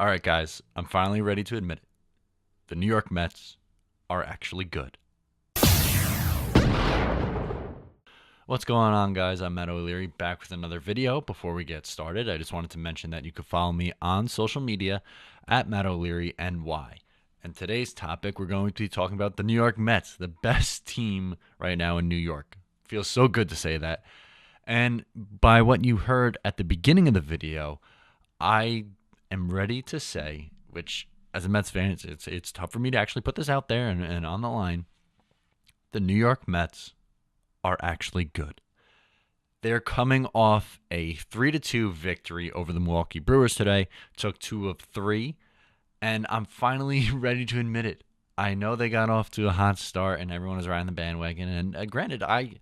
All right, guys, I'm finally ready to admit it. The New York Mets are actually good. What's going on, guys? I'm Matt O'Leary, back with another video. Before we get started, I just wanted to mention that you can follow me on social media at Matt O'Leary NY. And today's topic, we're going to be talking about the New York Mets, the best team right now in New York. Feels so good to say that. And by what you heard at the beginning of the video, I am ready to say, which as a Mets fan, it's tough for me to actually put this out there and on the line. The New York Mets are actually good. They're coming off a 3-2 victory over the Milwaukee Brewers today. Took 2 of 3, and I'm finally ready to admit it. I know they got off to a hot start and everyone was riding the bandwagon. And granted, I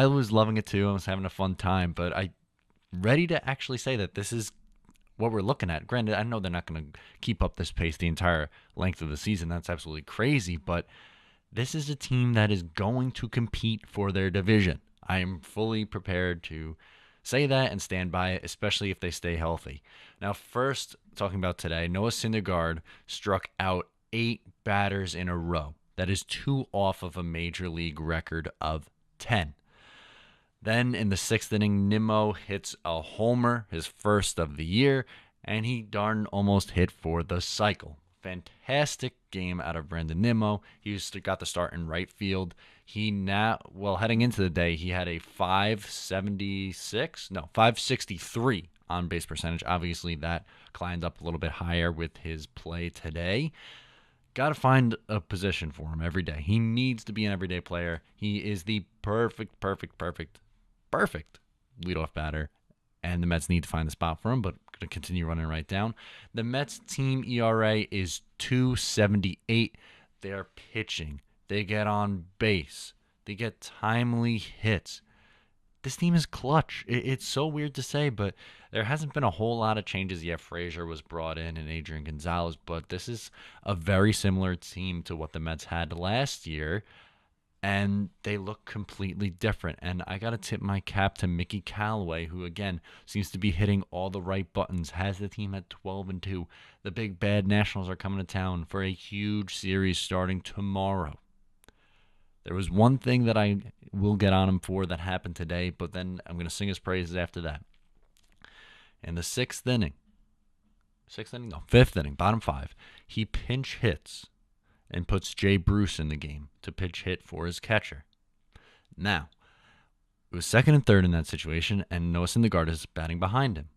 was loving it too. I was having a fun time, but I ready to actually say that this is what we're looking at. Granted, I know they're not going to keep up this pace the entire length of the season. That's absolutely crazy, but this is a team that is going to compete for their division. I am fully prepared to say that and stand by it, especially if they stay healthy. Now, first, talking about today, Noah Syndergaard struck out 8 batters in a row. That is 2 off of a major league record of 10. Then in the 6th inning, Nimmo hits a homer, his first of the year, and he darn almost hit for the cycle. Fantastic game out of Brandon Nimmo. He got the start in right field. Heading into the day, he had a 563 on base percentage. Obviously, that climbed up a little bit higher with his play today. Got to find a position for him every day. He needs to be an everyday player. He is the perfect leadoff batter, and the Mets need to find the spot for him, but going to continue running right down. The Mets team ERA is 2.78. They're pitching. They get on base. They get timely hits. This team is clutch. It's so weird to say, but there hasn't been a whole lot of changes yet. Frazier was brought in and Adrian Gonzalez, but this is a very similar team to what the Mets had last year, and they look completely different. And I got to tip my cap to Mickey Callaway, who, again, seems to be hitting all the right buttons, has the team at 12-2. The big bad Nationals are coming to town for a huge series starting tomorrow. There was one thing that I will get on him for that happened today, but then I'm going to sing his praises after that. In the 5th inning, bottom 5, he pinch hits and puts Jay Bruce in the game to pitch hit for his catcher. Now, it was 2nd and 3rd in that situation, and Noah Syndergaard is batting behind him.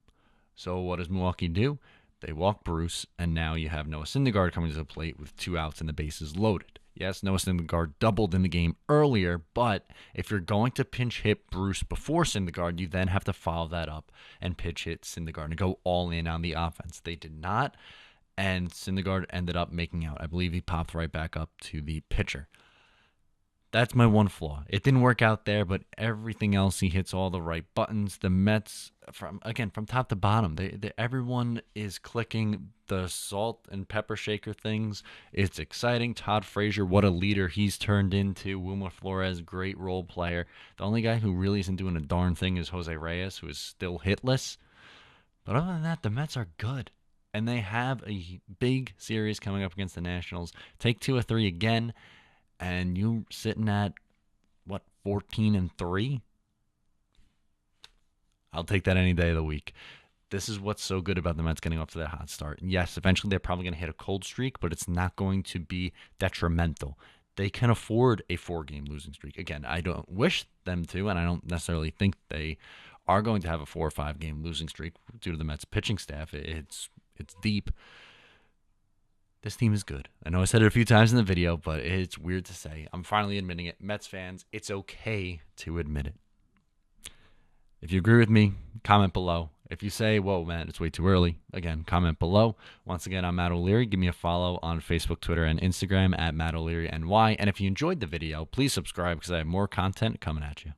So what does Milwaukee do? They walk Bruce, and now you have Noah Syndergaard coming to the plate with 2 outs and the bases loaded. Yes, Noah Syndergaard doubled in the game earlier, but if you're going to pinch hit Bruce before Syndergaard, you then have to follow that up and pitch hit Syndergaard and go all in on the offense. They did not, and Syndergaard ended up making out. I believe he popped right back up to the pitcher. That's my one flaw. It didn't work out there, but everything else, he hits all the right buttons. The Mets, from top to bottom, everyone is clicking the salt and pepper shaker things. It's exciting. Todd Frazier, what a leader he's turned into. Wilmer Flores, great role player. The only guy who really isn't doing a darn thing is Jose Reyes, who is still hitless. But other than that, the Mets are good. And they have a big series coming up against the Nationals. Take 2 of 3 again, and you're sitting at, 14-3? I'll take that any day of the week. This is what's so good about the Mets getting off to that hot start. Yes, eventually they're probably going to hit a cold streak, but it's not going to be detrimental. They can afford a 4-game losing streak. Again, I don't wish them to, and I don't necessarily think they are going to have a 4 or 5-game losing streak due to the Mets pitching staff. It's deep. This team is good. I know I said it a few times in the video, but it's weird to say. I'm finally admitting it. Mets fans, it's okay to admit it. If you agree with me, comment below. If you say, whoa, man, it's way too early, again, comment below. Once again, I'm Matt O'Leary. Give me a follow on Facebook, Twitter, and Instagram at Matt O'Leary NY. And if you enjoyed the video, please subscribe because I have more content coming at you.